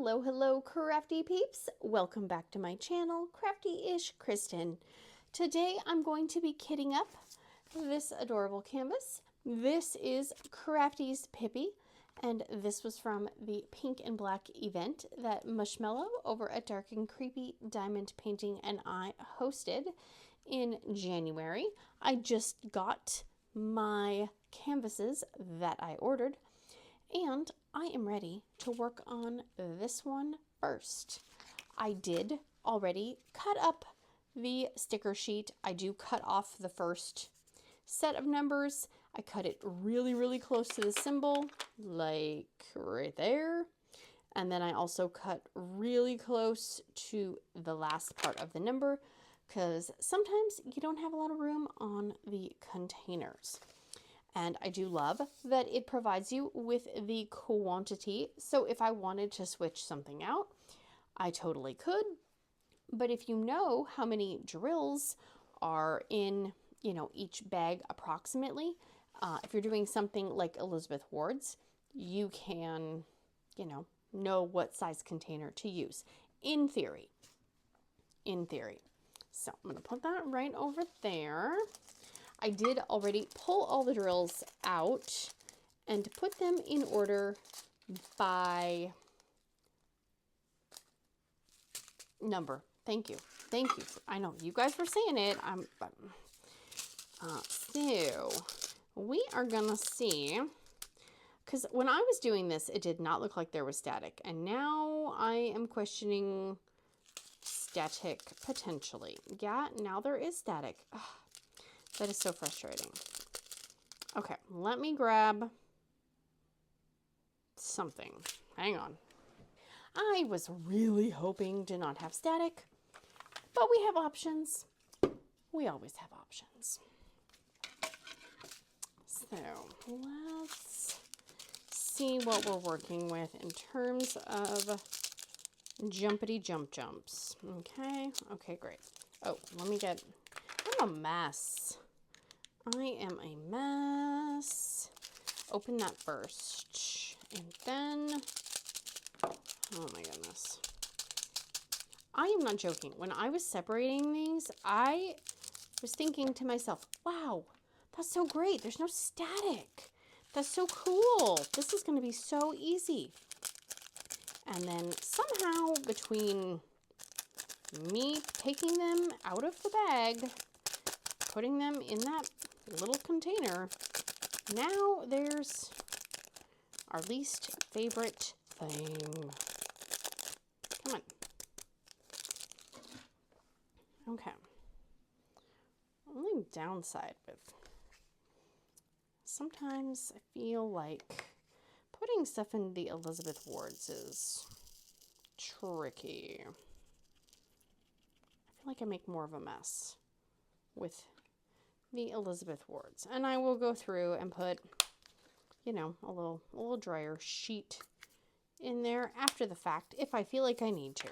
Hello, hello, crafty peeps. Welcome back to my channel, Crafty-ish-kristyn. Today I'm going to be kitting up this adorable canvas. This is Crafty's Pippy, and this was from the pink and black event that Mushmello over at Dark and Creepy Diamond Painting and I hosted in January. I just got my canvases that I ordered, and I am ready to work on this one first. I did already cut up the sticker sheet. I do cut off the first set of numbers. I cut it really close to the symbol, like right there. And then I also cut really close to the last part of the number, because sometimes you don't have a lot of room on the containers. And I do love that it provides you with the quantity. So if I wanted to switch something out, I totally could. But if you know how many drills are in, each bag approximately, if you're doing something like Elizabeth Ward's, you can, know what size container to use. In theory. So I'm going to put that right over there. I did already pull all the drills out and put them in order by number. Thank you. I know you guys were saying it. So we are gonna see, because when I was doing this, it did not look like there was static, and now I am questioning static potentially. Yeah, now there is static. Ugh. That is so frustrating. Okay, let me grab something. Hang on. I was really hoping to not have static, but we have options. We always have options. So let's see what we're working with in terms of jumpity jumps. Okay, great. Oh, I'm a mess. I am a mess. Open that first. And then, oh my goodness. I am not joking. When I was separating these, I was thinking to myself, wow, that's so great. There's no static. That's so cool. This is going to be so easy. And then somehow between me taking them out of the bag, putting them in that little container, now there's our least favorite thing. Come on. Okay. Only downside with sometimes I feel like putting stuff in the Elizabeth Ward's is tricky. I feel like I make more of a mess with the Elizabeth Ward's, and I will go through and put, a little dryer sheet in there after the fact if I feel like I need to.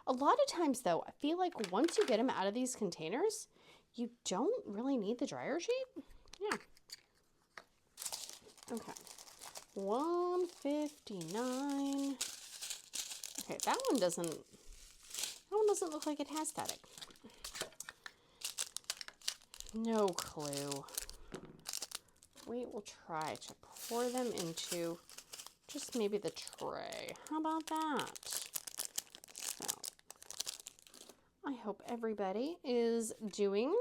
A lot of times though, I feel like once you get them out of these containers, you don't really need the dryer sheet. Yeah. Okay. 159. Okay, that one doesn't look like it has static. No clue. We will try to pour them into just maybe the tray. How about that? So, I hope everybody is doing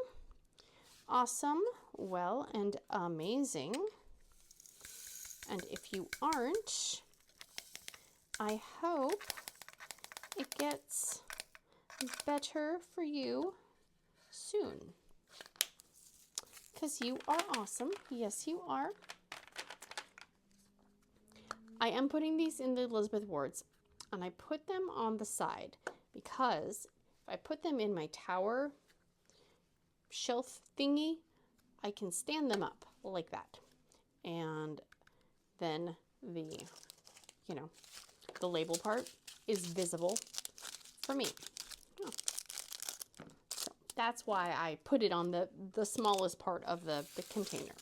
awesome, well, and amazing. And if you aren't, I hope it gets better for you soon. Because you are awesome. Yes, you are. I am putting these in the Elizabeth Ward's, and I put them on the side because if I put them in my tower shelf thingy, I can stand them up like that. And then the label part is visible for me. Oh. So that's why I put it on the smallest part of the container.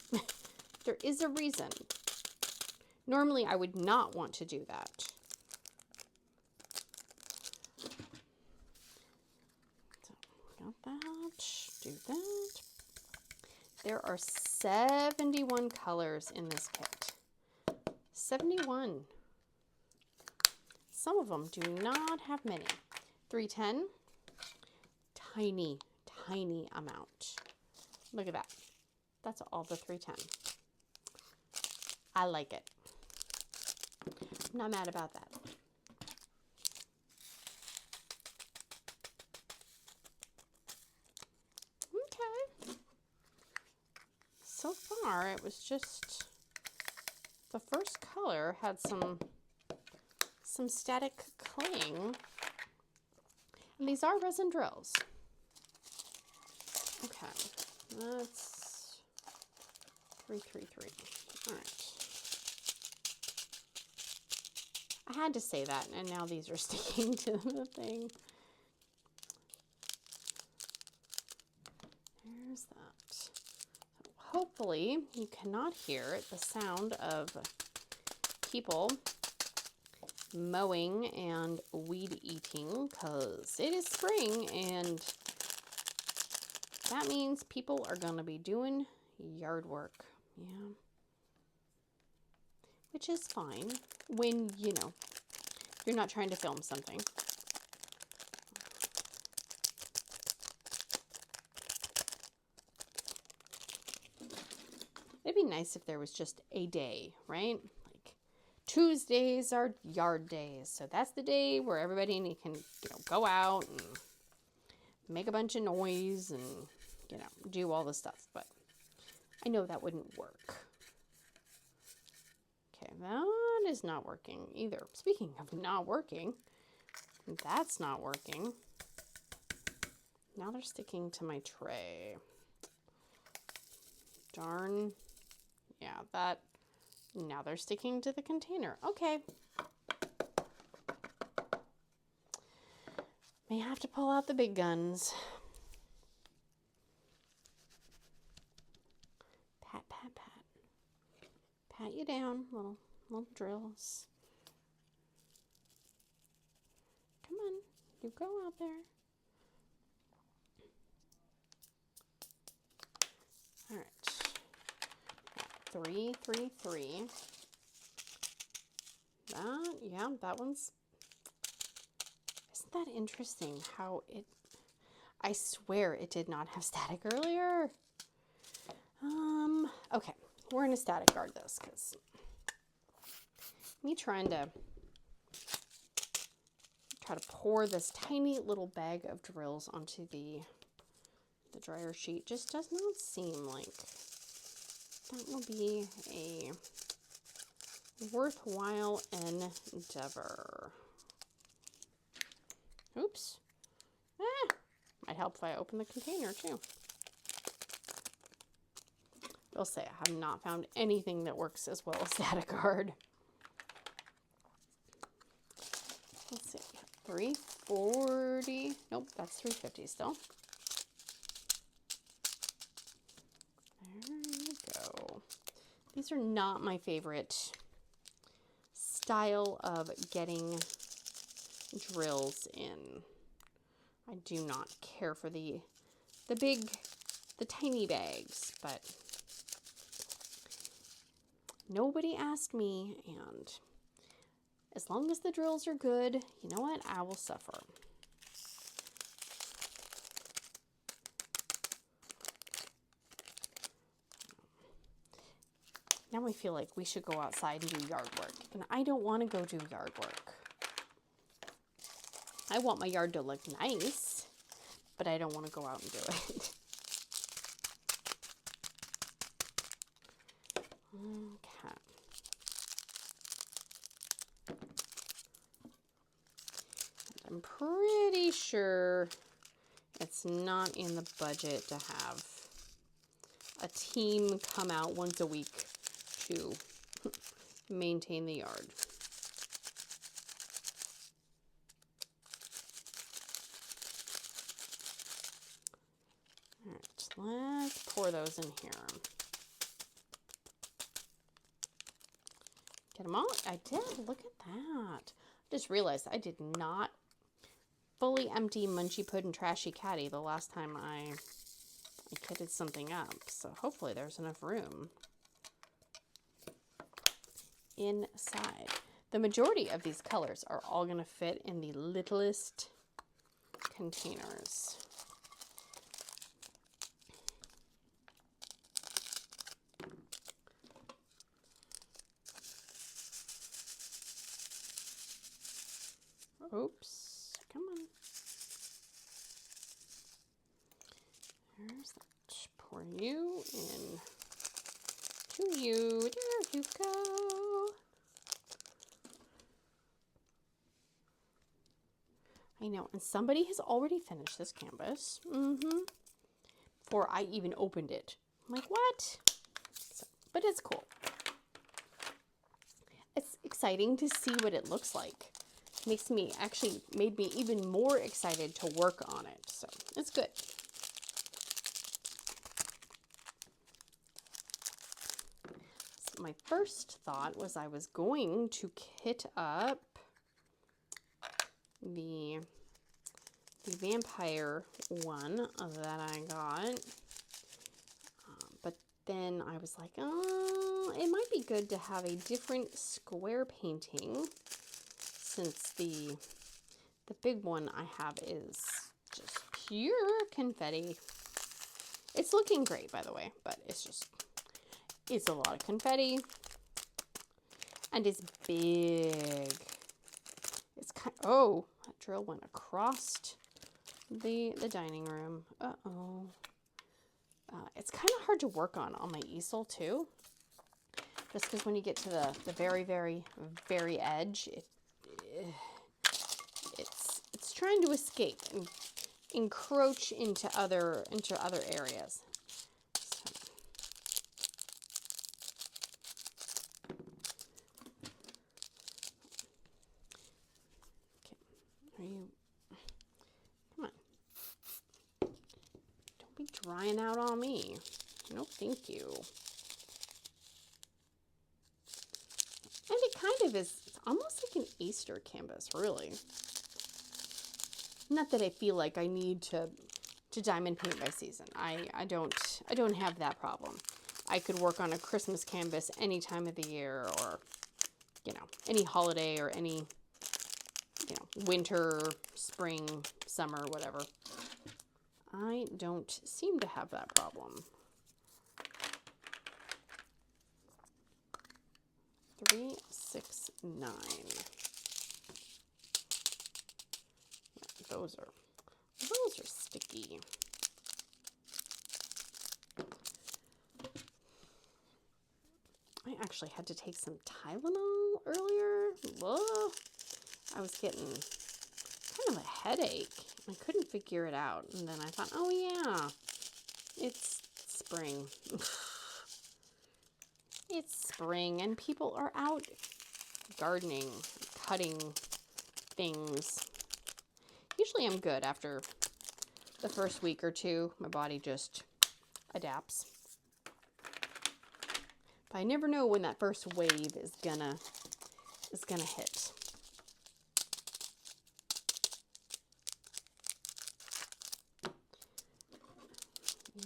There is a reason. Normally I would not want to do that. that, do that. There are 71 colors in this kit. 71. Some of them do not have many. 310, tiny, tiny amount. Look at that. That's all the 310. I like it. I'm not mad about that. Okay. So far, it was just the first color had some static cling. And these are resin drills. Okay, that's 333. All right. I had to say that, and now these are sticking to the thing. There's that. So hopefully, you cannot hear the sound of people mowing and weed eating, because it is spring and that means people are going to be doing yard work. Yeah. Which is fine when, you know, you're not trying to film something. It'd be nice if there was just a day, right? Tuesdays are yard days, so that's the day where everybody can, you know, go out and make a bunch of noise and, you know, do all the stuff. But I know that wouldn't work. Okay, that is not working either. Speaking of not working, that's not working. Now they're sticking to my tray. Darn. Yeah, that. Now they're sticking to the container. Okay. May have to pull out the big guns. Pat, pat, pat. Pat you down, little drills. Come on, you go out there. All right. 333. That, yeah, that one's, isn't that interesting how it, I swear it did not have static earlier. Okay, we're going to static guard this because me trying to pour this tiny little bag of drills onto the dryer sheet just does not seem like that will be a worthwhile endeavor. Oops. Might help if I open the container too. I'll say I have not found anything that works as well as static guard. Let's see. 340. Nope, that's 350 still. There you go. These are not my favorite style of getting drills in. I do not care for the tiny bags, but nobody asked me, and as long as the drills are good, you know what? I will suffer. Now I feel like we should go outside and do yard work. And I don't want to go do yard work. I want my yard to look nice, but I don't want to go out and do it. Okay. I'm pretty sure it's not in the budget to have a team come out once a week to maintain the yard. All right, let's pour those in here. Get them all? I did. Look at that. I just realized I did not fully empty Munchy Puddin' Trashy Caddy the last time I kitted something up. So hopefully there's enough room inside. The majority of these colors are all going to fit in the littlest containers. Oops, come on. There's that. Pour you in to you. There you go. I know, and somebody has already finished this canvas. Before I even opened it. I'm like, what? So, but it's cool. It's exciting to see what it looks like. Made me even more excited to work on it. So it's good. So my first thought was I was going to kit up the vampire one that I got. But then I was like, oh, it might be good to have a different square painting, since the big one I have is just pure confetti. It's looking great, by the way, but it's a lot of confetti, and it's big. It's oh, that drill went across the dining room. Uh-oh. It's kind of hard to work on my easel too, just because when you get to the very, very, very edge, it's trying to escape and encroach into other areas. So. Okay, are you? Come on! Don't be drying out on me. No, thank you. And it kind of is. It's almost like an Easter canvas, really. Not that I feel like I need to diamond paint by season. I don't have that problem. I could work on a Christmas canvas any time of the year, or any holiday, or any winter, spring, summer, whatever. I don't seem to have that problem. 3, 6, 9. Those are sticky. I actually had to take some Tylenol earlier. Ugh. I was getting kind of a headache. I couldn't figure it out. And then I thought, oh yeah, it's spring. It's spring and people are out gardening, cutting things. Usually I'm good after the first week or two. My body just adapts. But I never know when that first wave is gonna hit.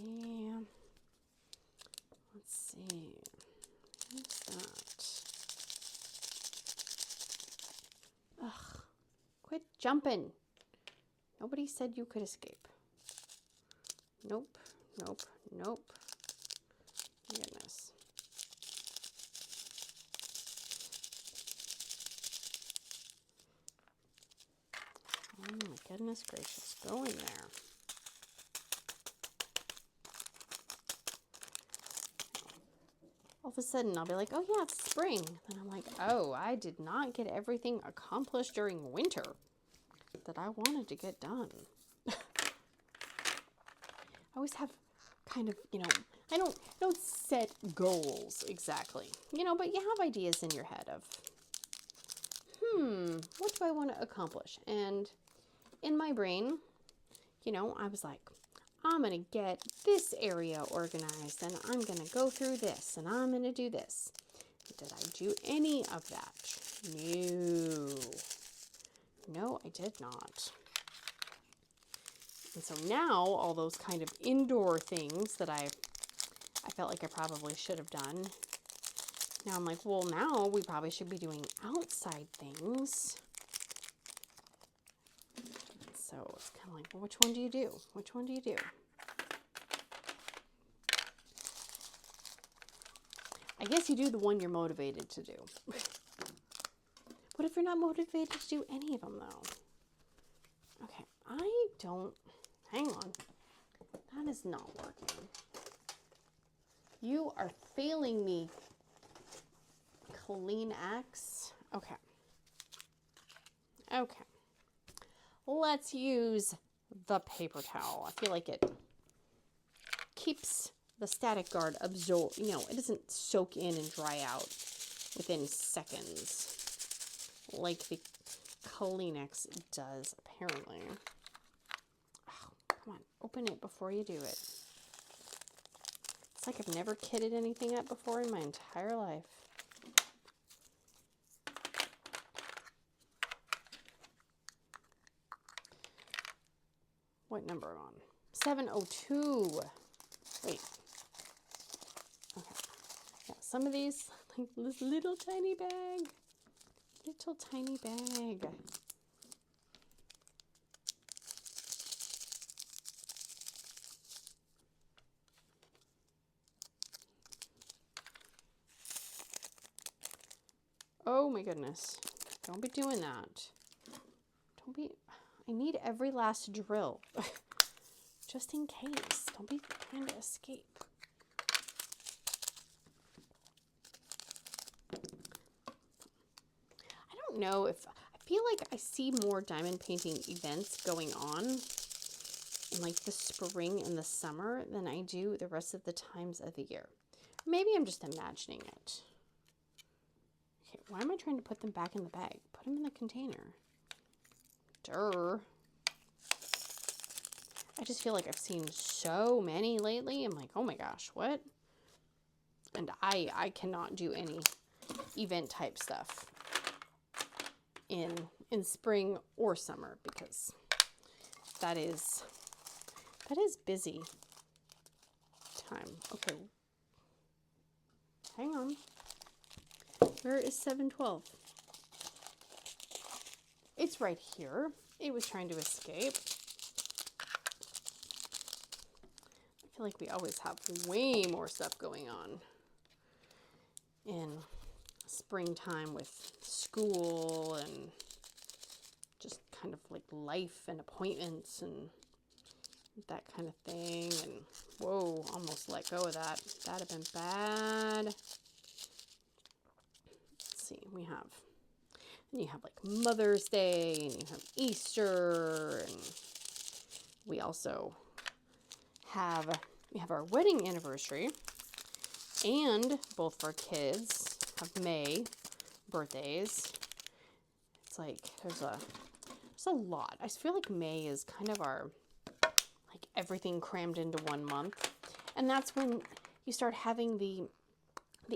Yeah. Let's see. What's that? Ugh. Quit jumping. Nobody said you could escape. Nope, nope, nope. Goodness. Oh my goodness gracious. Go in there. All of a sudden I'll be like, oh yeah, it's spring. And I'm like, oh, I did not get everything accomplished during winter that I wanted to get done. I always have kind of, I don't set goals exactly, but you have ideas in your head of, what do I want to accomplish? And in my brain, I was like, I'm going to get this area organized, and I'm going to go through this, and I'm going to do this. Did I do any of that? No. No, I did not. And so now all those kind of indoor things that I felt like I probably should have done. Now I'm like, well, now we probably should be doing outside things. So it's kind of like, well, which one do you do? Which one do you do? I guess you do the one you're motivated to do. What if you're not motivated to do any of them, though? Okay, hang on. That is not working. You are failing me, Kleenex. Okay. Okay. Let's use the paper towel. I feel like it keeps the static guard absorb, you know, it doesn't soak in and dry out within seconds like the Kleenex does, apparently. Oh, come on, open it before you do it. It's like I've never kitted anything up before in my entire life. What number am I on? 702. Wait. Okay. Yeah, some of these, like this little tiny bag. Little tiny bag. Oh my goodness. Don't be doing that. Don't be, I need every last drill. Just in case. Don't be trying to escape. I don't know if, I feel like I see more diamond painting events going on in like the spring and the summer than I do the rest of the times of the year. Maybe I'm just imagining it. Okay, why am I trying to put them back in the bag? Put them in the container. Durr. I just feel like I've seen so many lately. I'm like, oh my gosh, what? And I cannot do any event type stuff in spring or summer because that is busy time. Okay. Hang on. Where is 712? It's right here. It was trying to escape. I feel like we always have way more stuff going on in springtime with school and just kind of like life and appointments and that kind of thing. And whoa, almost let go of that. That'd have been bad. Let's see, and you have like Mother's Day and you have Easter, and we also have our wedding anniversary, and both of our kids have May birthdays. It's like there's a lot. I feel like May is kind of our like everything crammed into 1 month, and that's when you start having the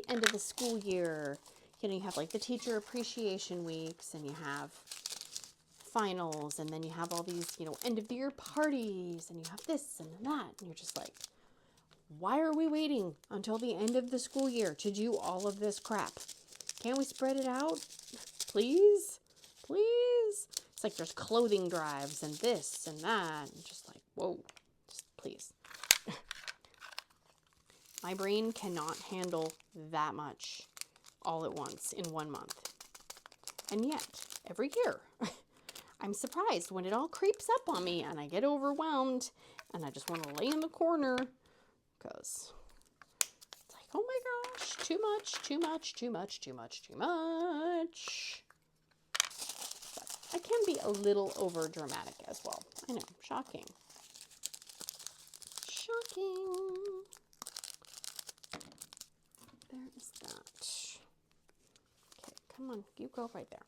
end of the school year. You know, you have like the teacher appreciation weeks, and you have finals, and then you have all these, you know, end of the year parties, and you have this and that, and you're just like, why are we waiting until the end of the school year to do all of this crap? Can't we spread it out? Please? Please? It's like there's clothing drives and this and that, and just like, whoa, just please. My brain cannot handle that much all at once in 1 month. And yet, every year, I'm surprised when it all creeps up on me and I get overwhelmed and I just want to lay in the corner because it's like, oh my gosh, too much, too much, too much, too much, too much. But I can be a little over dramatic as well. I know, shocking. Shocking. There is that. Okay, come on, you go right there.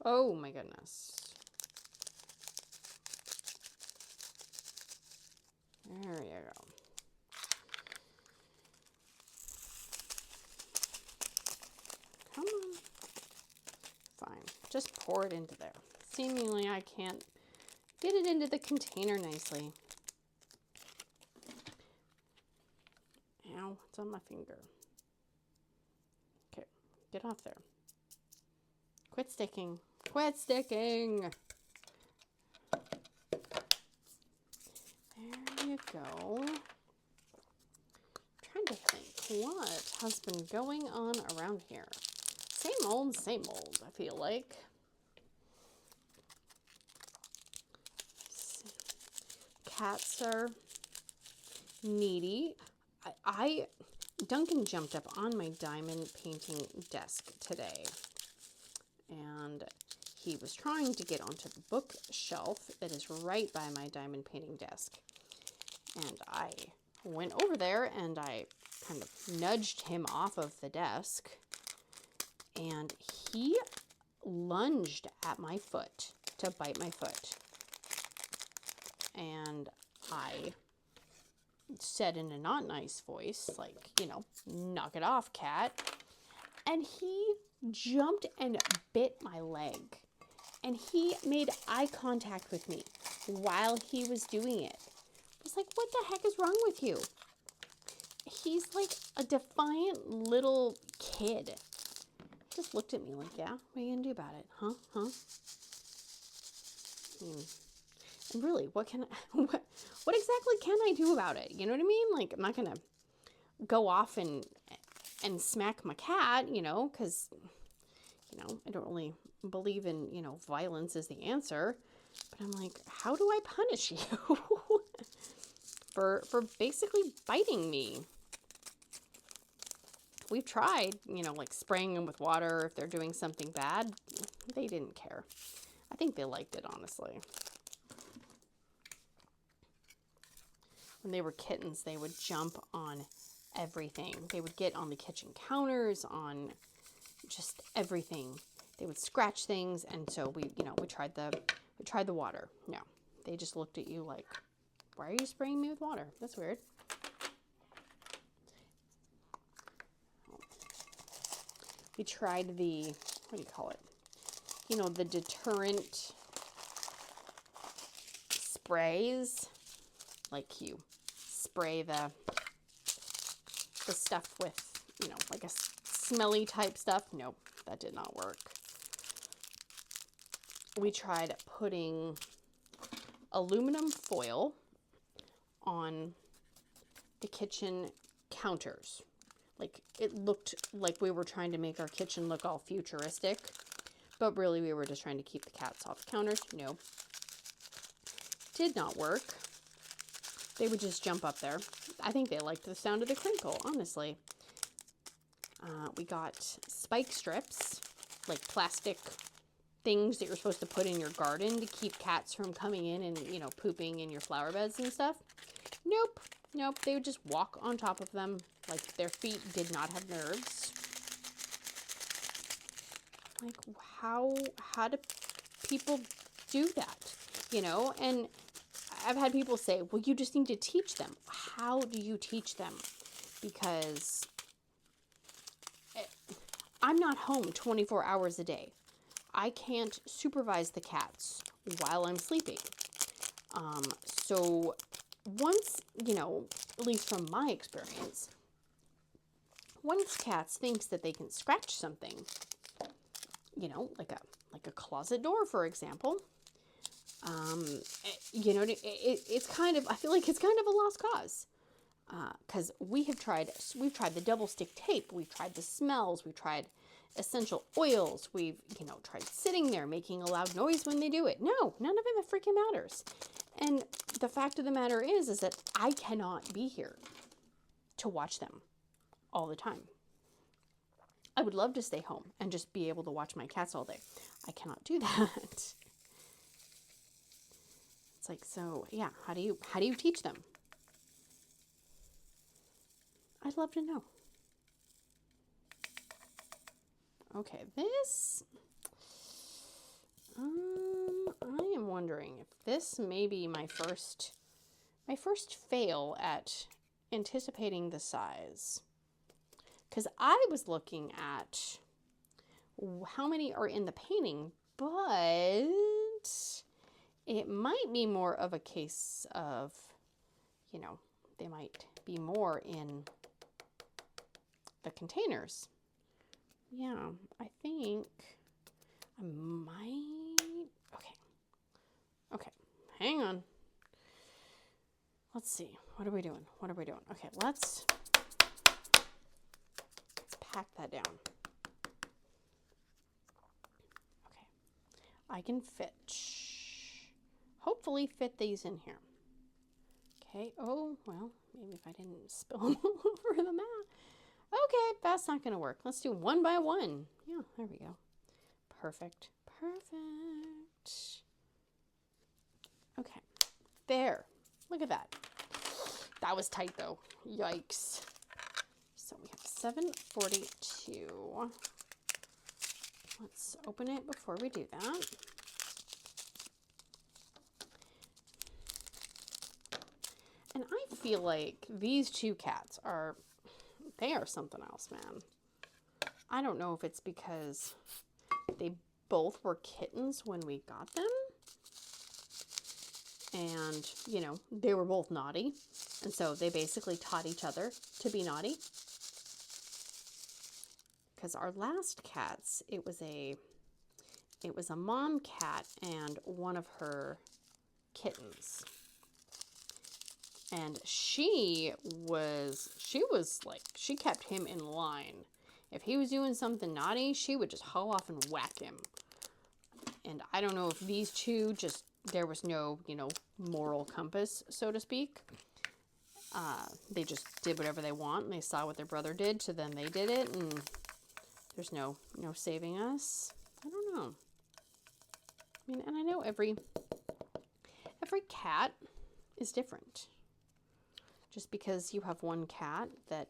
Oh my goodness. There you go. Come on. Fine. just pour it into there. Seemingly I can't get it into the container nicely. Ow, it's on my finger. Okay, get off there. Quit sticking. Quit sticking. There you go. I'm trying to think what has been going on around here. Same old, I feel like. Cats are needy. Duncan jumped up on my diamond painting desk today, and he was trying to get onto the bookshelf that is right by my diamond painting desk. And I went over there and I kind of nudged him off of the desk, and he lunged at my foot to bite my foot. And I said in a not nice voice, like, you know, knock it off, cat. And he jumped and bit my leg. And he made eye contact with me while he was doing it. I was like, what the heck is wrong with you? He's like a defiant little kid. Just looked at me like, yeah, what are you gonna do about it? Huh? And really, what exactly can I do about it? You know what I mean? Like, I'm not gonna go off and smack my cat, you know, because, you know, I don't really believe in, you know, violence is the answer. But I'm like, how do I punish you for basically biting me? We've tried, you know, like spraying them with water if they're doing something bad. They didn't care. I think they liked it, honestly. When they were kittens, they would jump on everything. They would get on the kitchen counters, on just everything. They would scratch things, and so we tried the water. No, they just looked at you like, why are you spraying me with water? That's weird. We tried the, what do you call it? You know, the deterrent sprays. Like you spray the stuff with, you know, like a smelly type stuff. Nope, that did not work. We tried putting aluminum foil on the kitchen counters. Like, it looked like we were trying to make our kitchen look all futuristic, but really we were just trying to keep the cats off the counters. No, did not work. They would just jump up there. I think they liked the sound of the crinkle, honestly. We got spike strips, like plastic things that you're supposed to put in your garden to keep cats from coming in and, you know, pooping in your flower beds and stuff. Nope. They would just walk on top of them like their feet did not have nerves. Like, how do people do that? You know, and I've had people say, well, you just need to teach them. How do you teach them? Because I'm not home 24 hours a day. I can't supervise the cats while I'm sleeping. So once, you know, at least from my experience, once cats thinks that they can scratch something, you know, like a closet door, for example, you know, it's kind of, I feel like it's kind of a lost cause. Because we've tried the double stick tape, we've tried the smells, we've tried essential oils, we've, you know, tried sitting there making a loud noise when they do it. No, none of it freaking matters. And the fact of the matter is that I cannot be here to watch them all the time. I would love to stay home and just be able to watch my cats all day. I cannot do that. It's like, so yeah, how do you teach them? I'd love to know. Okay, this, I am wondering if this may be my first fail at anticipating the size. Because I was looking at how many are in the painting but it might be more of a case of, you know, they might be more in the containers. Yeah, I think I might, okay, hang on. Let's see, what are we doing? Okay, let's pack that down. Okay, I can hopefully fit these in here. Okay, oh, well, maybe if I didn't spill them all over the mat. Okay, that's not gonna work. Let's do one by one. Yeah, there we go. Perfect. Okay, there. Look at that. That was tight though. Yikes. So we have 742. Let's open it before we do that. And I feel like these two cats they are something else, man. I don't know if it's because they both were kittens when we got them. And, you know, they were both naughty. And so they basically taught each other to be naughty. Because our last cats, it was a mom cat and one of her kittens. And she kept him in line. If he was doing something naughty, she would just haul off and whack him. And I don't know if these two there was no, you know, moral compass, so to speak. They just did whatever they want, and they saw what their brother did, so then they did it, and there's no saving us. I don't know. I mean, and I know every cat is different. Just because you have one cat that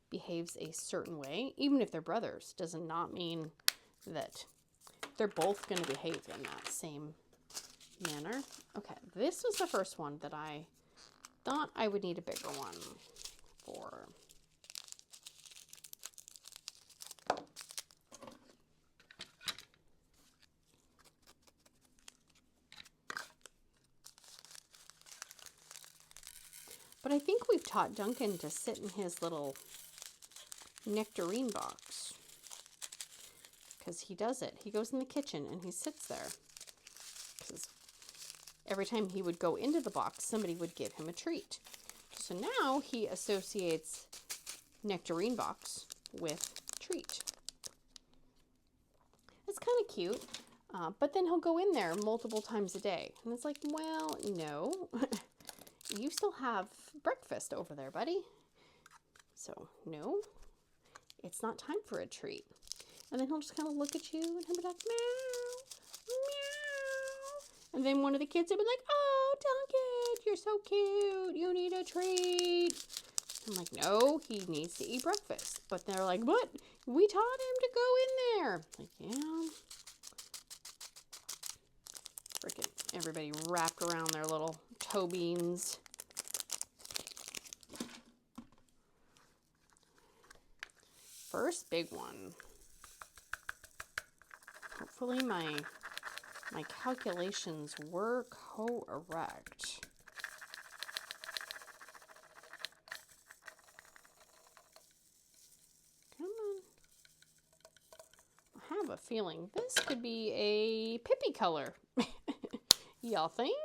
behaves a certain way, even if they're brothers, does not mean that they're both going to behave in that same manner. Okay, this was the first one that I thought I would need a bigger one for. But I think we've taught Duncan to sit in his little nectarine box. Because he does it. He goes in the kitchen and he sits there. Because every time he would go into the box, somebody would give him a treat. So now he associates nectarine box with treat. It's kind of cute. But then he'll go in there multiple times a day. And it's like, well, no. You still have breakfast over there, buddy. So, no, it's not time for a treat. And then he'll just kind of look at you and he'll be like, meow, meow. And then one of the kids will be like, oh, Duncan, you're so cute. You need a treat. I'm like, no, he needs to eat breakfast. But they're like, what? We taught him to go in there. Like, yeah. Freaking everybody wrapped around their little toe beans. First big one. Hopefully my calculations were correct. Come on. I have a feeling this could be a Pippy color. Y'all think?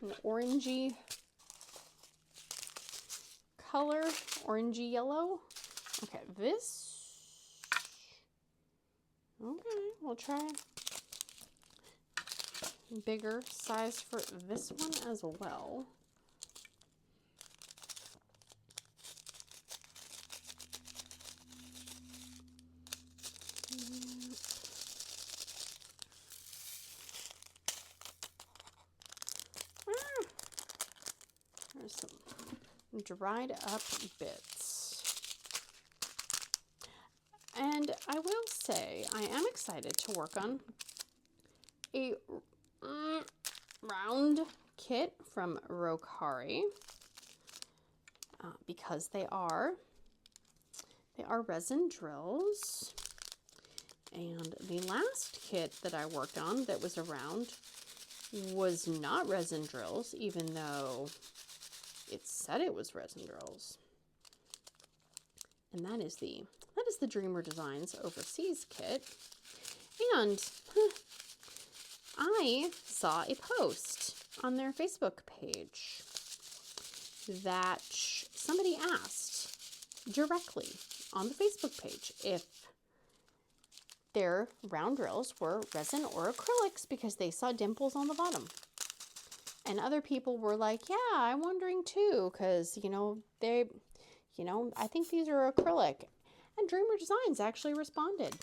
An orangey color, orangey yellow. Okay, we'll try bigger size for this one as well. There's some dried up bits. And I will say, I am excited to work on a round kit from Rokkari because they are resin drills, And the last kit that I worked on that was around was not resin drills, even though it said it was resin drills. And that is the Dreamer Designs Overseas kit. And I saw a post on their Facebook page that somebody asked directly on the Facebook page if their round drills were resin or acrylics because they saw dimples on the bottom. And other people were like, yeah, I'm wondering too, because, I think these are acrylic. And Dreamer Designs actually responded.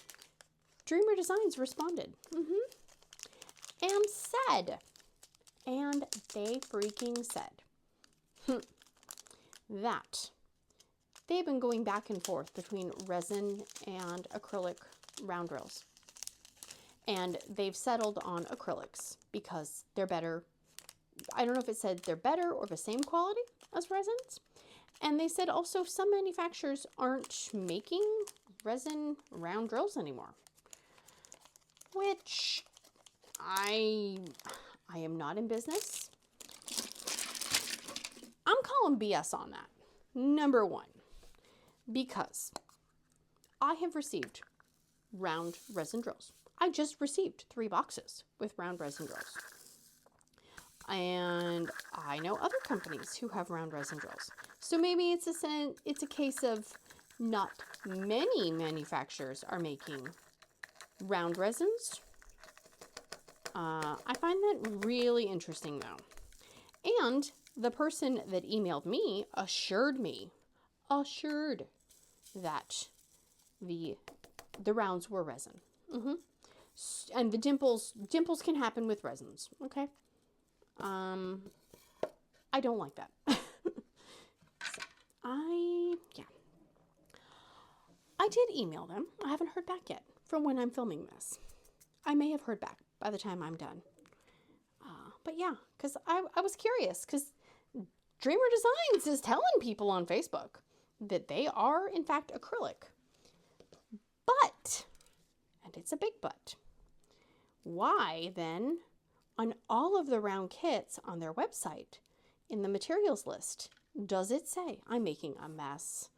Dreamer Designs responded. And they freaking said that they've been going back and forth between resin and acrylic round drills. And they've settled on acrylics because they're better. I don't know if it said they're better or the same quality as resins. And they said also some manufacturers aren't making resin round drills anymore. Which I am not in business. I'm calling BS on that. Number one, because I have received round resin drills. I just received 3 boxes with round resin drills. And I know other companies who have round resin drills. So maybe it's a case of not many manufacturers are making round resins. I find that really interesting though. And the person that emailed me assured that the rounds were resin. And the dimples can happen with resins, okay? I don't like that. I did email them. I haven't heard back yet from when I'm filming this. I may have heard back by the time I'm done. But yeah, because I was curious, because Dreamer Designs is telling people on Facebook that they are, in fact, acrylic. But, and it's a big but, why then, on all of the round kits on their website, in the materials list, does it say, I'm making a mess,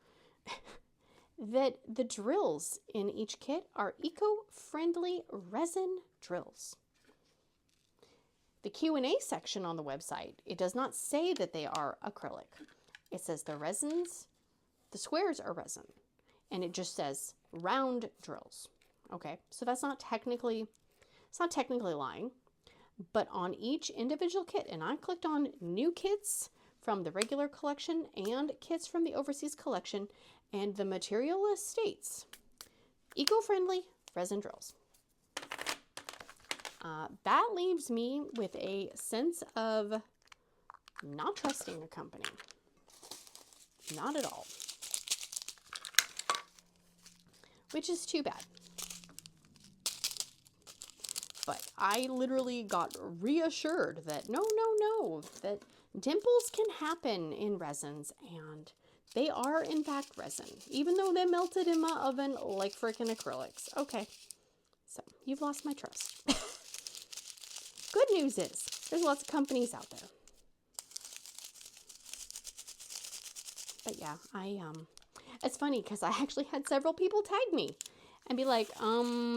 that the drills in each kit are eco-friendly resin drills? The Q&A section on the website, it does not say that they are acrylic. It says the resins, the squares are resin, and it just says round drills. Okay, so it's not technically lying, but on each individual kit, and I clicked on new kits from the regular collection and kits from the overseas collection, and the material list states eco-friendly resin drills. That leaves me with a sense of not trusting a company. Not at all. Which is too bad. But I literally got reassured that no, that dimples can happen in resins, and they are in fact resin, even though they melted in my oven like freaking acrylics. Okay, so you've lost my trust. Good news is there's lots of companies out there. But yeah, it's funny because I actually had several people tag me and be like,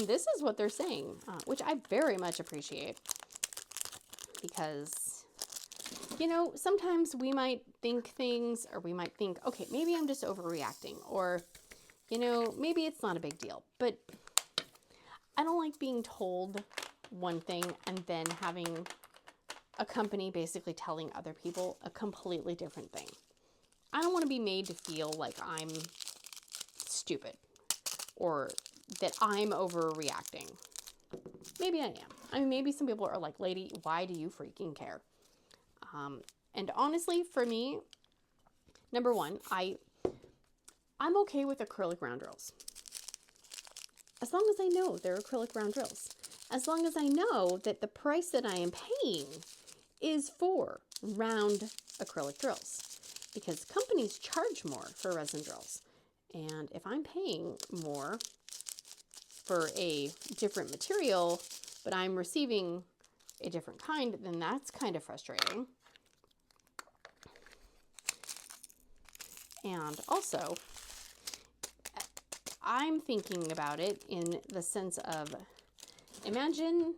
this is what they're saying, which I very much appreciate, because, sometimes we might think things, or we might think, okay, maybe I'm just overreacting, or, maybe it's not a big deal, but I don't like being told one thing and then having a company basically telling other people a completely different thing. I don't want to be made to feel like I'm stupid or that I'm overreacting. Maybe I am. I mean, maybe some people are like, lady, why do you freaking care? And honestly, for me, number one, I'm okay with acrylic round drills. As long as I know they're acrylic round drills. As long as I know that the price that I am paying is for round acrylic drills. Because companies charge more for resin drills. And if I'm paying more for a different material, but I'm receiving a different kind, then that's kind of frustrating. And also, I'm thinking about it in the sense of, imagine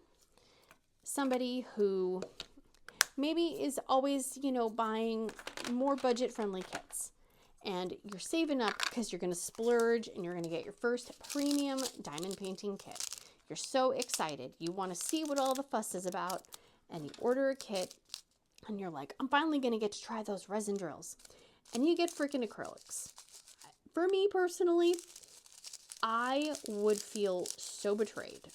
somebody who maybe is always, you know, buying more budget-friendly kits. And you're saving up because you're going to splurge and you're going to get your first premium diamond painting kit. You're so excited. You want to see what all the fuss is about. And you order a kit and you're like, I'm finally going to get to try those resin drills. And you get freaking acrylics. For me personally, I would feel so betrayed.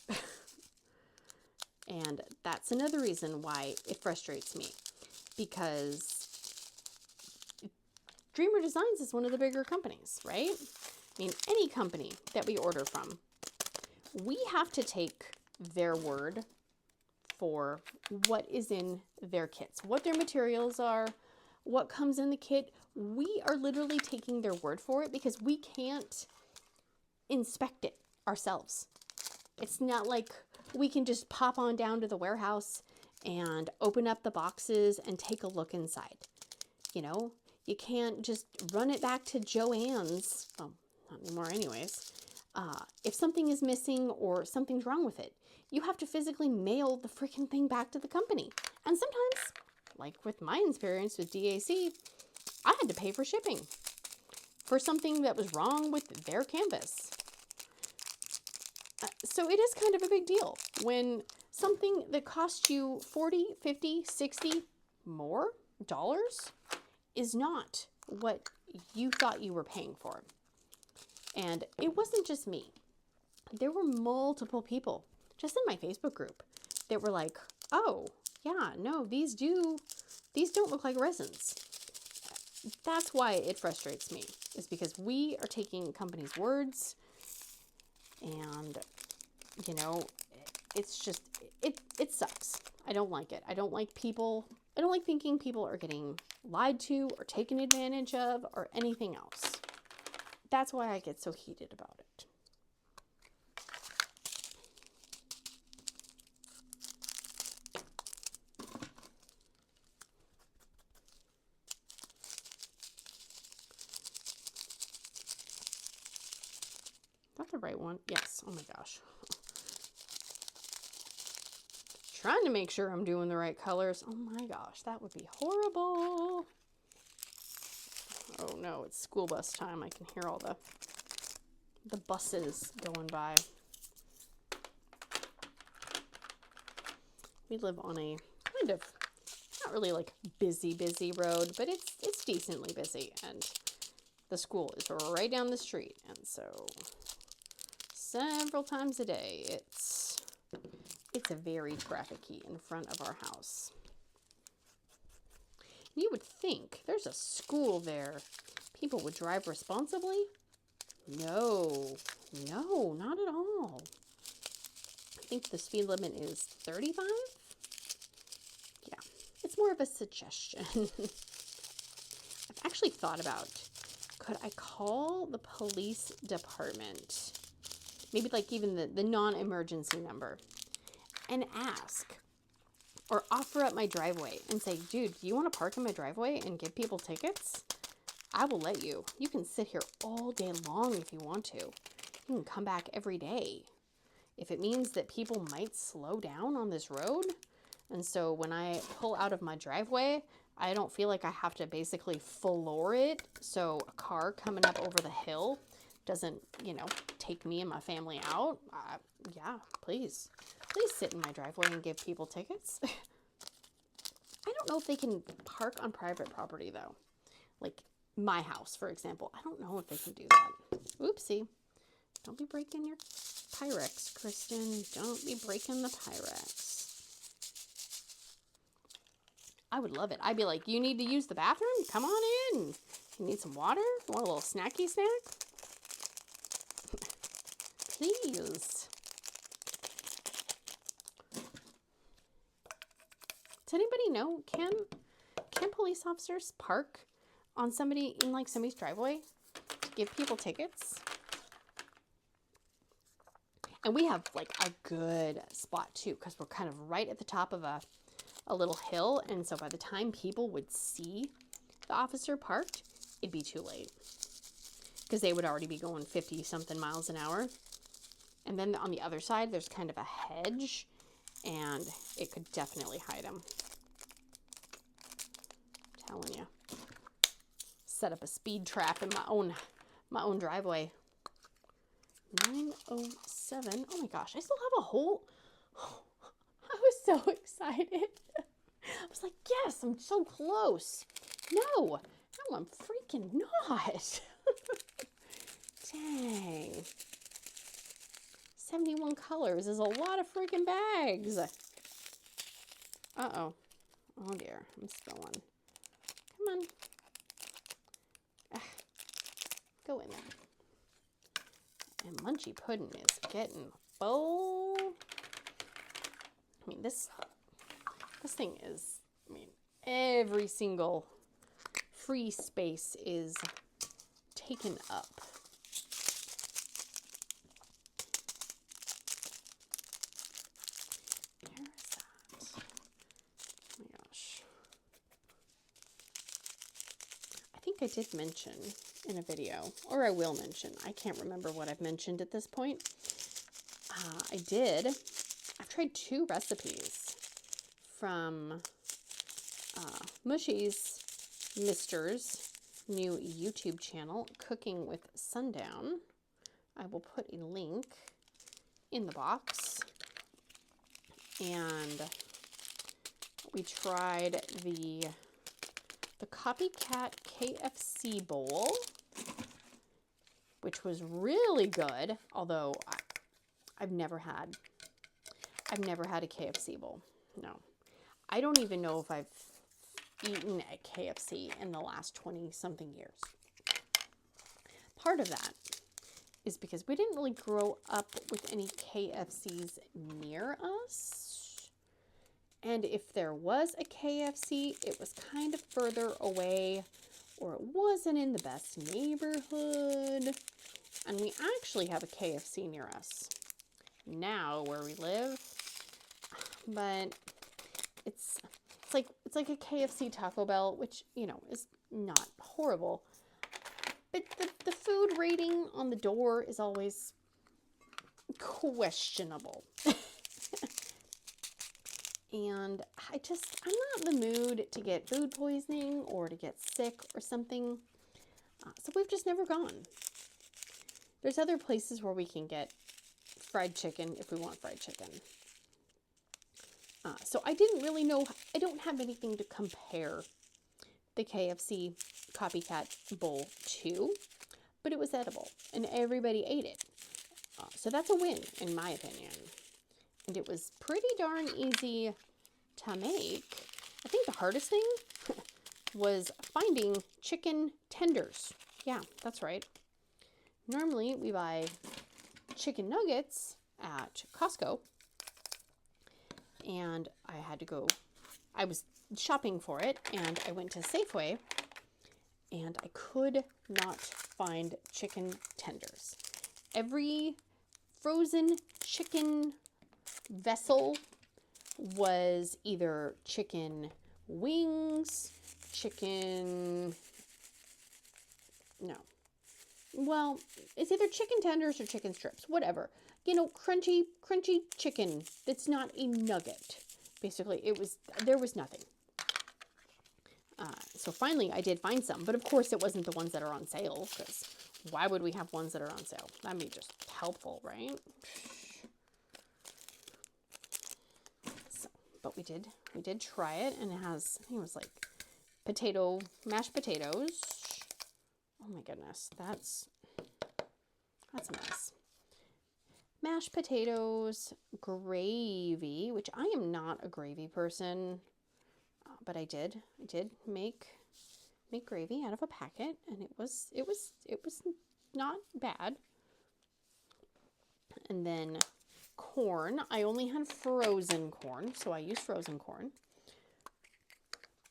And that's another reason why it frustrates me, because Dreamer Designs is one of the bigger companies, right? I mean, any company that we order from, we have to take their word for what is in their kits, what their materials are, what comes in the kit. We are literally taking their word for it because we can't inspect it ourselves. It's not like we can just pop on down to the warehouse and open up the boxes and take a look inside. You know, you can't just run it back to Joann's, well, not anymore anyways. If something is missing or something's wrong with it, you have to physically mail the freaking thing back to the company. And sometimes, like with my experience with DAC, I had to pay for shipping for something that was wrong with their canvas. So it is kind of a big deal when something that costs you $40, $50, $60 more dollars is not what you thought you were paying for. And it wasn't just me. There were multiple people just in my Facebook group that were like, oh, yeah, no, these don't look like resins. That's why it frustrates me, is because we are taking companies' words, and, you know, it's just, it sucks. I don't like it. I don't like thinking people are getting lied to or taken advantage of or anything else. That's why I get so heated about it. Is that the right one? Yes. Oh my gosh. Trying to make sure I'm doing the right colors. Oh my gosh, that would be horrible. Oh no, it's school bus time. I can hear all the buses going by. We live on a kind of, not really like busy road, but it's decently busy, and the school is right down the street, and so several times a day it's a very traffic-y in front of our house. You would think there's a school there, people would drive responsibly. No, not at all. I think the speed limit is 35. Yeah, it's more of a suggestion. I've actually thought about, could I call the police department, maybe like even the non-emergency number, and ask, or offer up my driveway and say, dude, do you want to park in my driveway and give people tickets? I will let you. You can sit here all day long if you want to. You can come back every day. If it means that people might slow down on this road, and so when I pull out of my driveway, I don't feel like I have to basically floor it so a car coming up over the hill doesn't, you know, take me and my family out. Yeah, please sit in my driveway and give people tickets. I don't know if they can park on private property though. Like my house, for example. I don't know if they can do that. Oopsie. Don't be breaking your Pyrex, Kristen. Don't be breaking the Pyrex. I would love it. I'd be like, you need to use the bathroom? Come on in. You need some water? You want a little snacky snack? Please. Does anybody know, can police officers park on somebody in like somebody's driveway to give people tickets? And we have like a good spot too, because we're kind of right at the top of a little hill. And so by the time people would see the officer parked, it'd be too late, because they would already be going 50 something miles an hour. And then on the other side, there's kind of a hedge, and it could definitely hide them. I'm telling you. Set up a speed trap in my own driveway. 9:07. Oh my gosh, I still have a whole... I was so excited. I was like, yes, I'm so close. No, I'm freaking not. Dang. 71 colors is a lot of freaking bags. Uh-oh. Oh dear, I'm spilling. Come on. Go in there. And Munchy Puddin' is getting full. I mean, this thing is, I mean, every single free space is taken up. Where is that? Oh my gosh. I think I did mention in a video, or I will mention, I can't remember what I've mentioned at this point. I've tried 2 recipes from Mushy's Mister's new YouTube channel, Cooking with Sundown. I will put a link in the box. And we tried the Copycat KFC bowl, which was really good, although I've never had a KFC bowl. No. I don't even know if I've eaten at KFC in the last 20-something years. Part of that is because we didn't really grow up with any KFCs near us. And if there was a KFC, it was kind of further away, or it wasn't in the best neighborhood. And we actually have a KFC near us now where we live, but it's like a KFC Taco Bell, which, you know, is not horrible, but the food rating on the door is always questionable. And I'm not in the mood to get food poisoning or to get sick or something. So we've just never gone. There's other places where we can get fried chicken if we want fried chicken. So I didn't really know, I don't have anything to compare the KFC Copycat bowl to, but it was edible and everybody ate it. So that's a win in my opinion. And it was pretty darn easy to make. I think the hardest thing was finding chicken tenders. Yeah, that's right. Normally we buy chicken nuggets at Costco, and I was shopping for it, and I went to Safeway, and I could not find chicken tenders. Every frozen chicken vessel was either chicken wings, it's either chicken tenders or chicken strips, whatever. You know, crunchy chicken that's not a nugget. Basically, there was nothing. So finally I did find some, but of course it wasn't the ones that are on sale, because why would we have ones that are on sale? That'd be just helpful, right? So, but we did try it, and it was like mashed potatoes. Oh my goodness, that's a mess. Mashed potatoes, gravy, which I am not a gravy person, but I did make gravy out of a packet, and it was not bad. And then corn. I only had frozen corn, so I used frozen corn.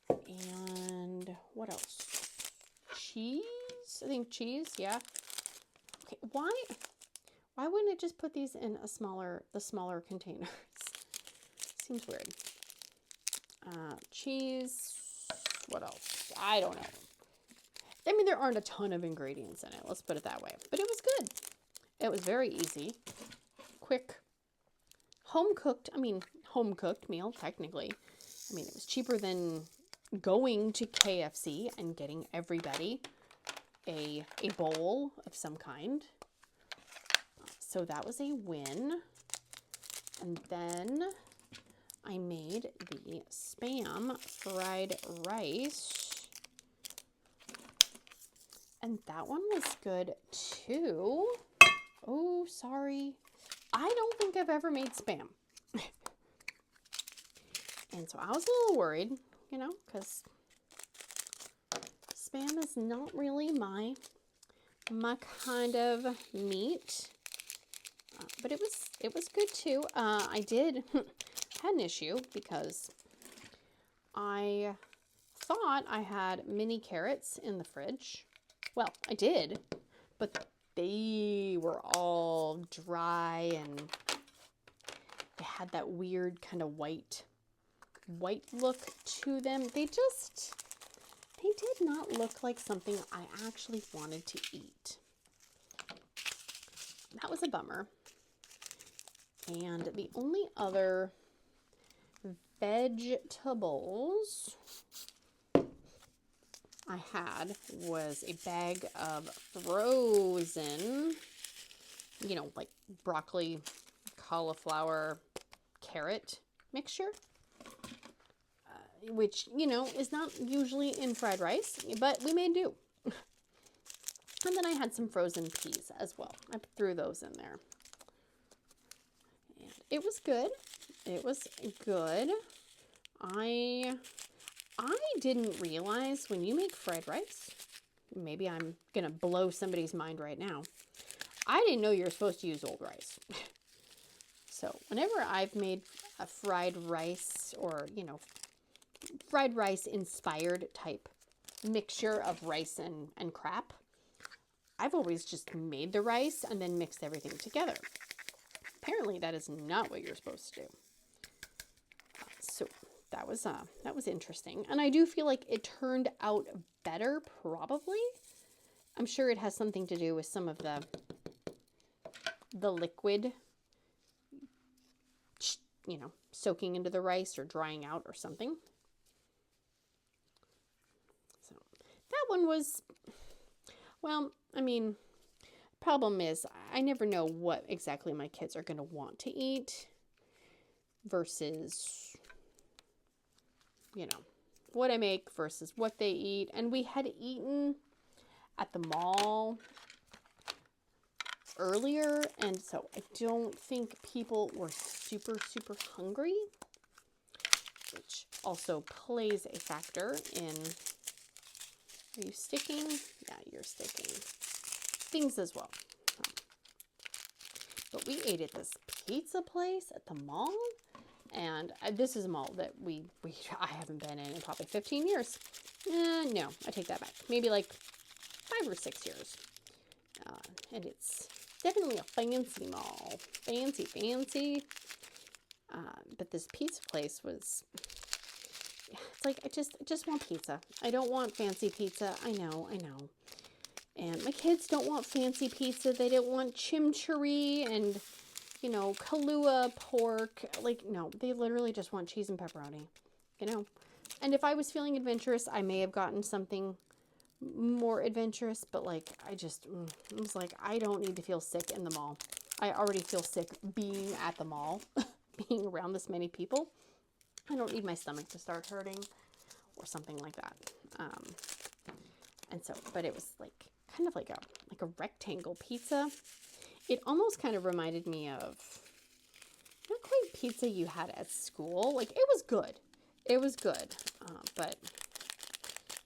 And what else? Cheese? I think cheese, yeah. Okay, Why wouldn't it just put these in the smaller containers? Seems weird. Cheese. What else? I don't know. I mean, there aren't a ton of ingredients in it. Let's put it that way. But it was good. It was very easy, quick, home cooked meal, technically. I mean, it was cheaper than going to KFC and getting everybody a bowl of some kind. So that was a win. And then I made the Spam fried rice. And that one was good too. Oh, sorry. I don't think I've ever made Spam. And so I was a little worried, you know, because Spam is not really my kind of meat. But it was good too. I had an issue because I thought I had mini carrots in the fridge. Well, I did, but they were all dry and they had that weird kind of white look to them. They did not look like something I actually wanted to eat. That was a bummer. And the only other vegetables I had was a bag of frozen, you know, like broccoli, cauliflower, carrot mixture, which, you know, is not usually in fried rice, but we made do. And then I had some frozen peas as well. I threw those in there. And it was good. It was good. I didn't realize when you make fried rice, maybe I'm going to blow somebody's mind right now. I didn't know you're supposed to use old rice. So whenever I've made a fried rice or, you know, fried rice inspired type mixture of rice and crap, I've always just made the rice and then mixed everything together. Apparently that is not what you're supposed to do. So that was interesting. And I do feel like it turned out better, probably. I'm sure it has something to do with some of the liquid, you know, soaking into the rice or drying out or something. So that one was, well, I mean, problem is I never know what exactly my kids are going to want to eat versus, you know, what I make versus what they eat. And we had eaten at the mall earlier, and so I don't think people were super hungry, which also plays a factor in, are you sticking? Yeah, you're sticking. Things as well. But we ate at this pizza place at the mall, and this is a mall that I haven't been in probably 15 years. No, I take that back. Maybe like 5 or 6 years. And it's definitely a fancy mall. Fancy. But this pizza place was, it's like, I just want pizza. I don't want fancy pizza. I know. And my kids don't want fancy pizza. They don't want chimichurri and, you know, Kahlua pork. Like, no, they literally just want cheese and pepperoni, you know. And if I was feeling adventurous, I may have gotten something more adventurous, but like, I was like, I don't need to feel sick in the mall. I already feel sick being at the mall, being around this many people. I don't need my stomach to start hurting or something like that. And so, but it was like, kind of like a rectangle pizza. It almost kind of reminded me of, not quite pizza you had at school. Like, it was good. But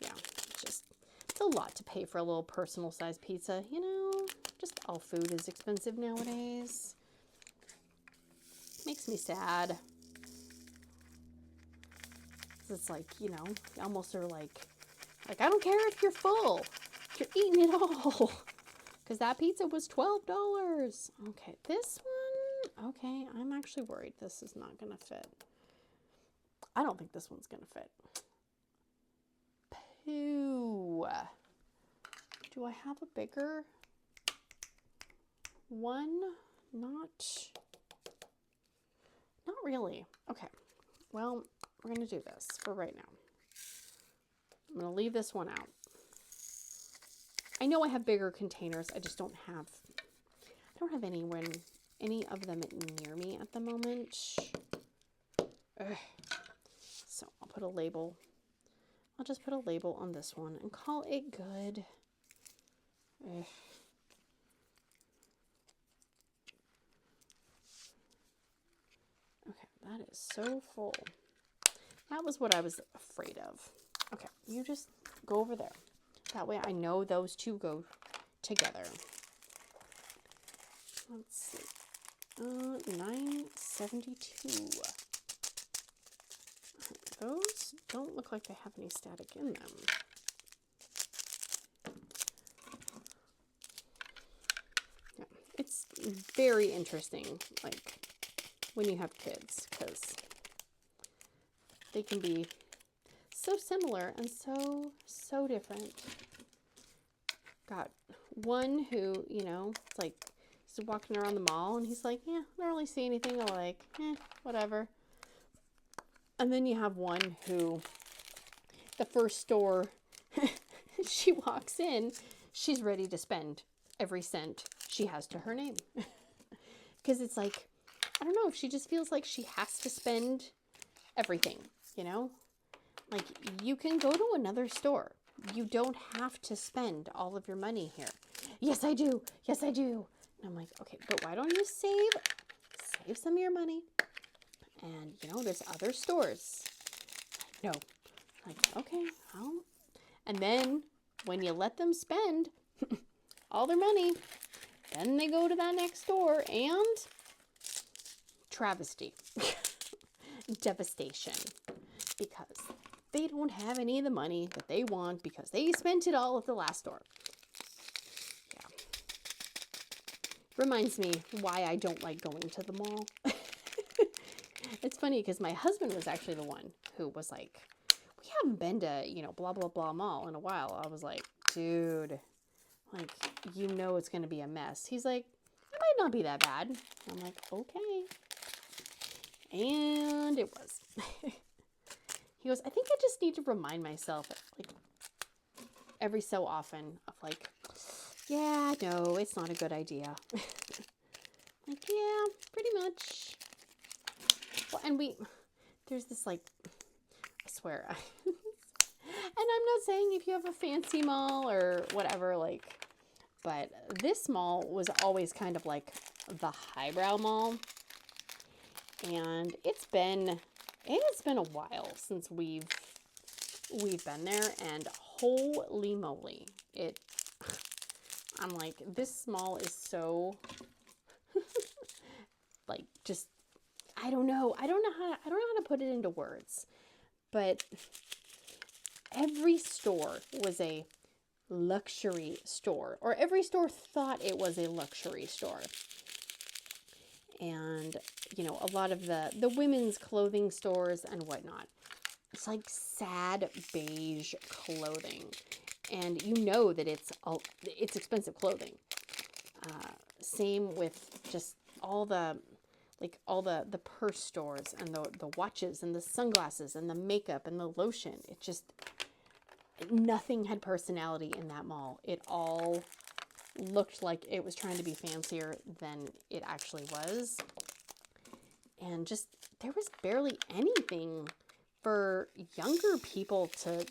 yeah, it's a lot to pay for a little personal sized pizza, you know. Just all food is expensive nowadays. Makes me sad. It's like, you know, you almost are like, I don't care if you're full. You're eating it all. because that pizza was $12. Okay, this one, okay, I'm actually worried this is not going to fit. I don't think this one's going to fit. Pooh. Do I have a bigger one? Not really. Okay, well, we're going to do this for right now. I'm going to leave this one out. I know I have bigger containers. I just don't have, any of them near me at the moment. Ugh. So I'll put a label. I'll just put a label on this one and call it good. Ugh. Okay, that is so full. That was what I was afraid of. Okay, you just go over there. That way I know those two go together. Let's see. 972. Those don't look like they have any static in them. Yeah, it's very interesting, like, when you have kids, because they can be so similar and so different. Got one who, you know, it's like he's walking around the mall and he's like, yeah, I don't really see anything. I'm like, whatever. And then you have one who, the first store she walks in, she's ready to spend every cent she has to her name. Because it's like, I don't know, if she just feels like she has to spend everything, you know? Like, you can go to another store. You don't have to spend all of your money here. Yes, I do. Yes, I do. And I'm like, okay, but why don't you save some of your money? And, you know, there's other stores. No. Like, okay, and then when you let them spend all their money, then they go to that next store and travesty. Devastation. Because they don't have any of the money that they want because they spent it all at the last store. Yeah. Reminds me why I don't like going to the mall. It's funny because my husband was actually the one who was like, we haven't been to, you know, blah, blah, blah mall in a while. I was like, dude, like, you know it's going to be a mess. He's like, it might not be that bad. I'm like, okay. And it was. He goes, I think I just need to remind myself, like, every so often of like, yeah, no, it's not a good idea. Like, yeah, pretty much. Well, and there's this, like, I swear, and I'm not saying if you have a fancy mall or whatever, like, but this mall was always kind of like the highbrow mall. And it's been a while since we've been there, and holy moly, I'm like, this mall is so, like, just, I don't know how to put it into words, but every store was a luxury store, or every store thought it was a luxury store. And, you know, a lot of the women's clothing stores and whatnot, it's like sad beige clothing. And you know that it's expensive clothing. Same with just all the purse stores and the watches and the sunglasses and the makeup and the lotion. It just, nothing had personality in that mall. It all looked like it was trying to be fancier than it actually was. And just, there was barely anything for younger people to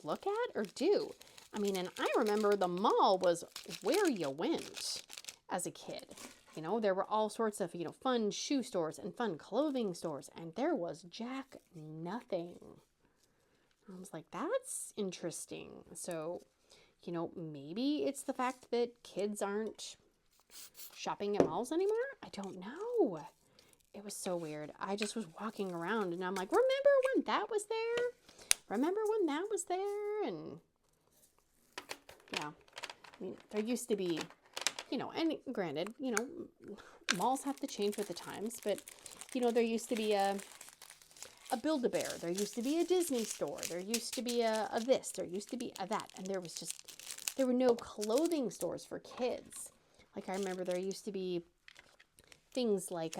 look at or do. I mean, and I remember the mall was where you went as a kid. You know, there were all sorts of, you know, fun shoe stores and fun clothing stores, and there was jack nothing. I was like, that's interesting. So, you know, maybe it's the fact that kids aren't shopping at malls anymore. I don't know. It was so weird. I just was walking around and I'm like, remember when that was there? Remember when that was there? And yeah, I mean, there used to be you know, and granted, you know, malls have to change with the times, but, you know, there used to be a Build-A-Bear, there used to be a Disney store, there used to be a this, there used to be a that, and there were no clothing stores for kids. Like, I remember there used to be things like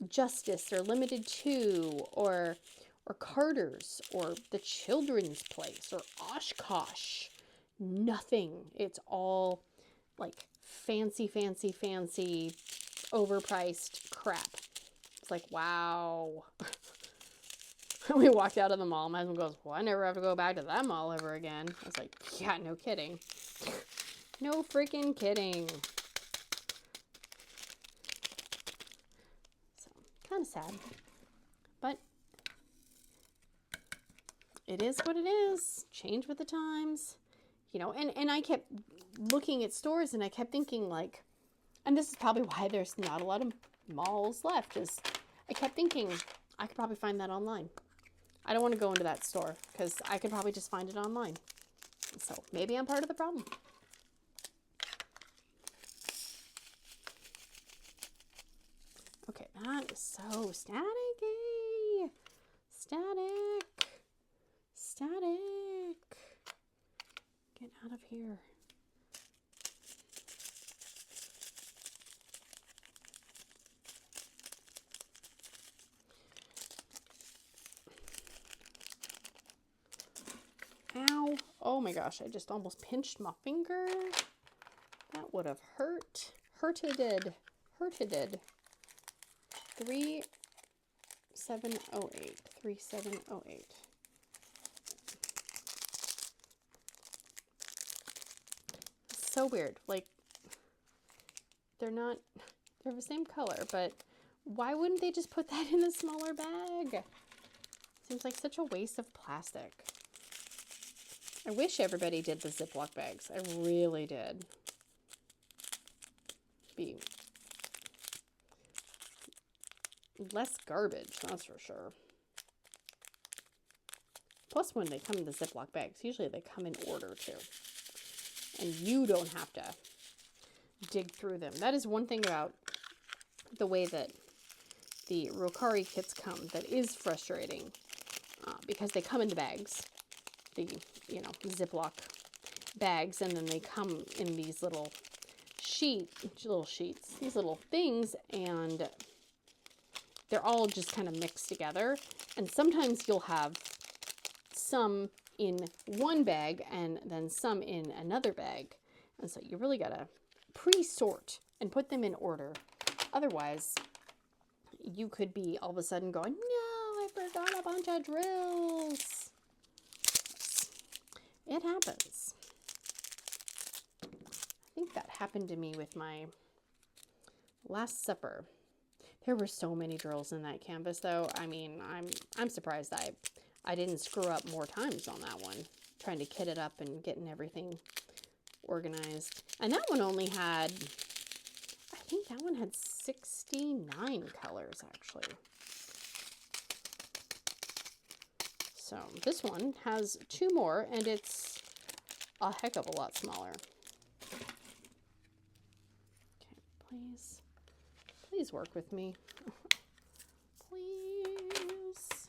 Justice or Limited 2 or Carter's or the Children's Place or Oshkosh. Nothing. It's all like fancy, overpriced crap. It's like, wow. We walked out of the mall. My husband goes, well, I never have to go back to that mall ever again. I was like, yeah, no kidding. No freaking kidding. So, kind of sad. But it is what it is. Change with the times. You know, and I kept looking at stores and I kept thinking like, and this is probably why there's not a lot of malls left, is I kept thinking I could probably find that online. I don't want to go into that store because I could probably just find it online. So maybe I'm part of the problem. Okay, that is so staticky. Static. Get out of here. Ow. Oh my gosh, I just almost pinched my finger. That would have hurt. Hurted. 3708. 3708. So weird. Like, they're the same color, but why wouldn't they just put that in a smaller bag? Seems like such a waste of plastic. I wish everybody did the Ziploc bags. I really did. Be less garbage, that's for sure. Plus, when they come in the Ziploc bags, usually they come in order too. And you don't have to dig through them. That is one thing about the way that the Rokkari kits come that is frustrating, because they come in the bags, the Ziploc bags, and then they come in these little sheets, these little things, and they're all just kind of mixed together. And sometimes you'll have some in one bag and then some in another bag. And so you really gotta pre-sort and put them in order. Otherwise, you could be all of a sudden going, no, I forgot a bunch of drills. It happens. I think that happened to me with my Last Supper. There were so many drills in that canvas, though. I mean, I'm surprised I didn't screw up more times on that one, trying to kit it up and getting everything organized. And that one only had, I think that one had 69 colors, actually. So this one has 2 more, and it's a heck of a lot smaller. Okay, please work with me. Please.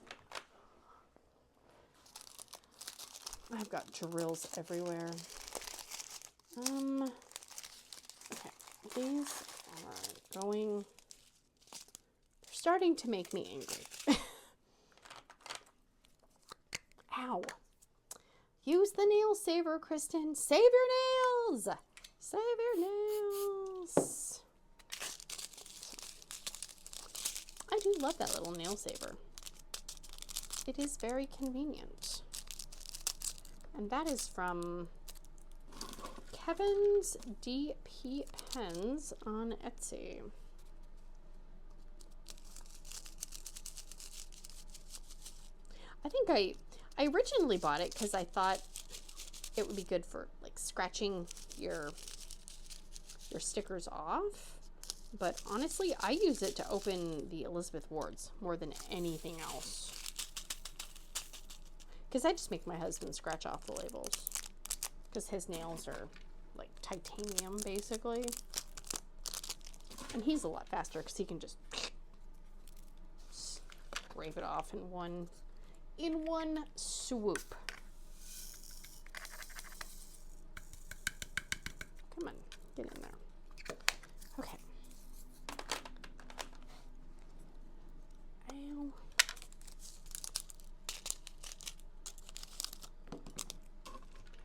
I've got drills everywhere. Okay, these are going, they're starting to make me angry. Ow. Use the nail saver, Kristen. Save your nails. Save your nails. I do love that little nail saver. It is very convenient. And that is from Kevin's DP Pens on Etsy. I think I originally bought it because I thought it would be good for like scratching your stickers off. But honestly, I use it to open the Elizabeth Wards more than anything else. Because I just make my husband scratch off the labels. Because his nails are like titanium basically. And he's a lot faster because he can just scrape it off in one swoop. Come on, get in there. Okay. Ow.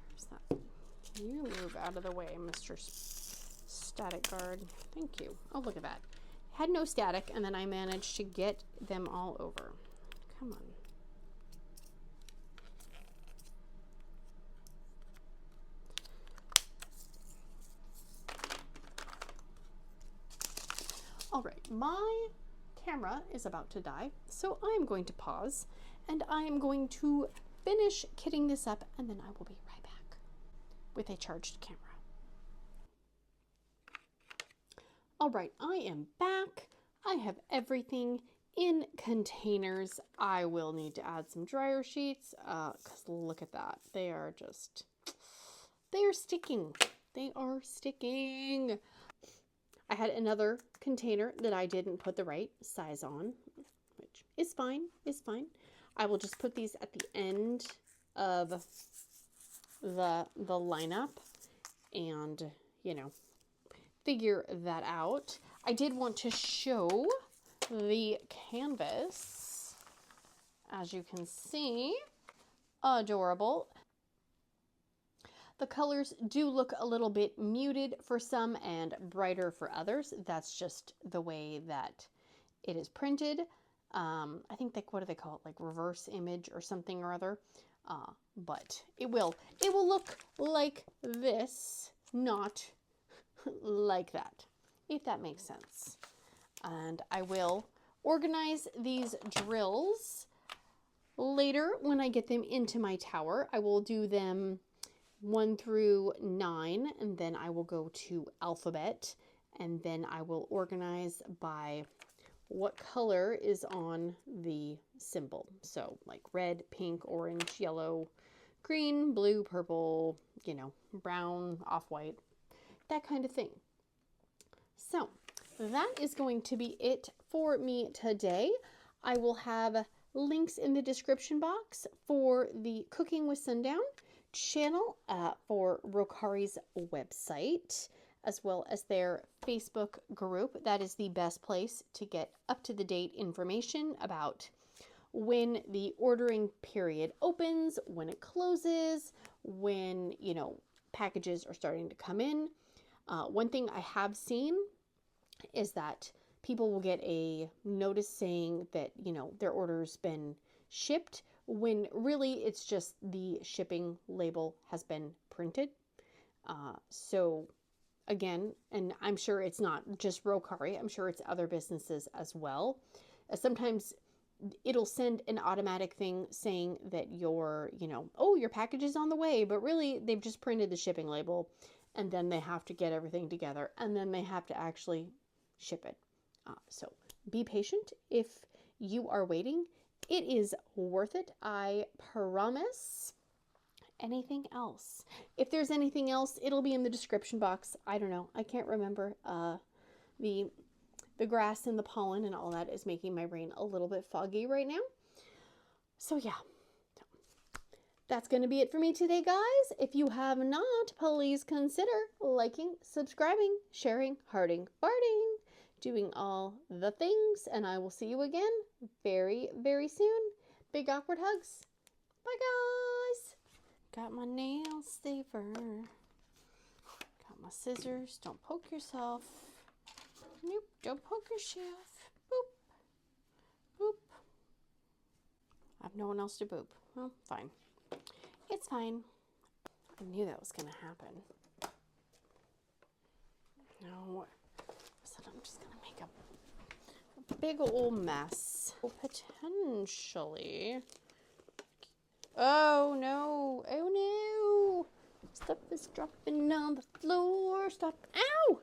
There's that. You move out of the way, Mr. Static Guard. Thank you. Oh, look at that. Had no static, and then I managed to get them all over. Come on. All right, my camera is about to die, so I'm going to pause, and I am going to finish kitting this up, and then I will be right back with a charged camera. All right, I am back. I have everything in containers. I will need to add some dryer sheets, because look at that. They are sticking. They are sticking. I had another container that I didn't put the right size on, which is fine, I will just put these at the end of the lineup and, you know, figure that out. I did want to show the canvas. As you can see, adorable. The colors do look a little bit muted for some and brighter for others. That's just the way that it is printed. I think what do they call it? Like reverse image or something or other. But it will look like this, not like that, if that makes sense. And I will organize these drills later when I get them into my tower. I will do them 1 through 9, and then I will go to alphabet, and then I will organize by what color is on the symbol. So like red, pink, orange, yellow, green, blue, purple, you know, brown, off-white, that kind of thing. So that is going to be it for me today. I will have links in the description box for the Cooking with Sundown channel, for Rokkari's website, as well as their Facebook group. That is the best place to get up-to-the-date information about when the ordering period opens, when it closes, when, you know, packages are starting to come in. One thing I have seen is that people will get a notice saying that, you know, their order's been shipped, when really it's just the shipping label has been printed. So again, and I'm sure it's not just Rokkari, I'm sure it's other businesses as well. Sometimes it'll send an automatic thing saying that your, you know, oh, your package is on the way, but really they've just printed the shipping label, and then they have to get everything together, and then they have to actually ship it. So be patient if you are waiting. It is worth it, I promise. Anything else? If there's anything else, it'll be in the description box. I don't know. I can't remember. The grass and the pollen and all that is making my brain a little bit foggy right now. So yeah, that's going to be it for me today, guys. If you have not, please consider liking, subscribing, sharing, hearting, farting, doing all the things, and I will see you again very, very soon. Big awkward hugs. Bye, guys. Got my nail saver. Got my scissors. Don't poke yourself. Nope, don't poke yourself. Boop. Boop. I have no one else to boop. Well, fine. It's fine. I knew that was going to happen. No. So I'm just going to make a big old mess. Potentially. Oh, no. Oh, no. Stuff is dropping on the floor. Stop. Ow!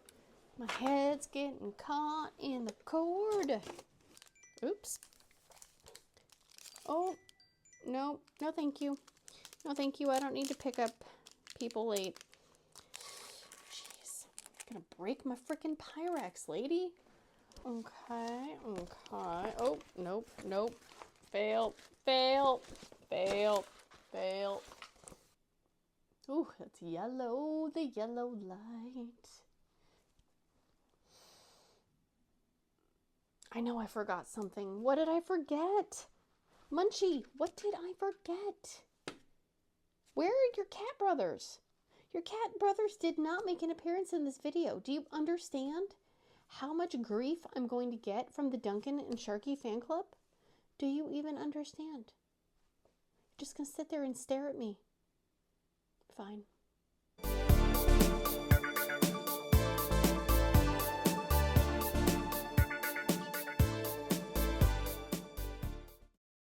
My head's getting caught in the cord. Oops. Oh, no. No, thank you. No, thank you. I don't need to pick up people late. gonna break my freaking Pyrex, lady. Okay, okay. Oh, nope, nope. Fail, fail, fail, fail. Ooh, that's yellow, the yellow light. I know I forgot something. What did I forget? Munchie, what did I forget? Where are your cat brothers? Your cat brothers did not make an appearance in this video. Do you understand how much grief I'm going to get from the Duncan and Sharky fan club? Do you even understand? You're just going to sit there and stare at me. Fine.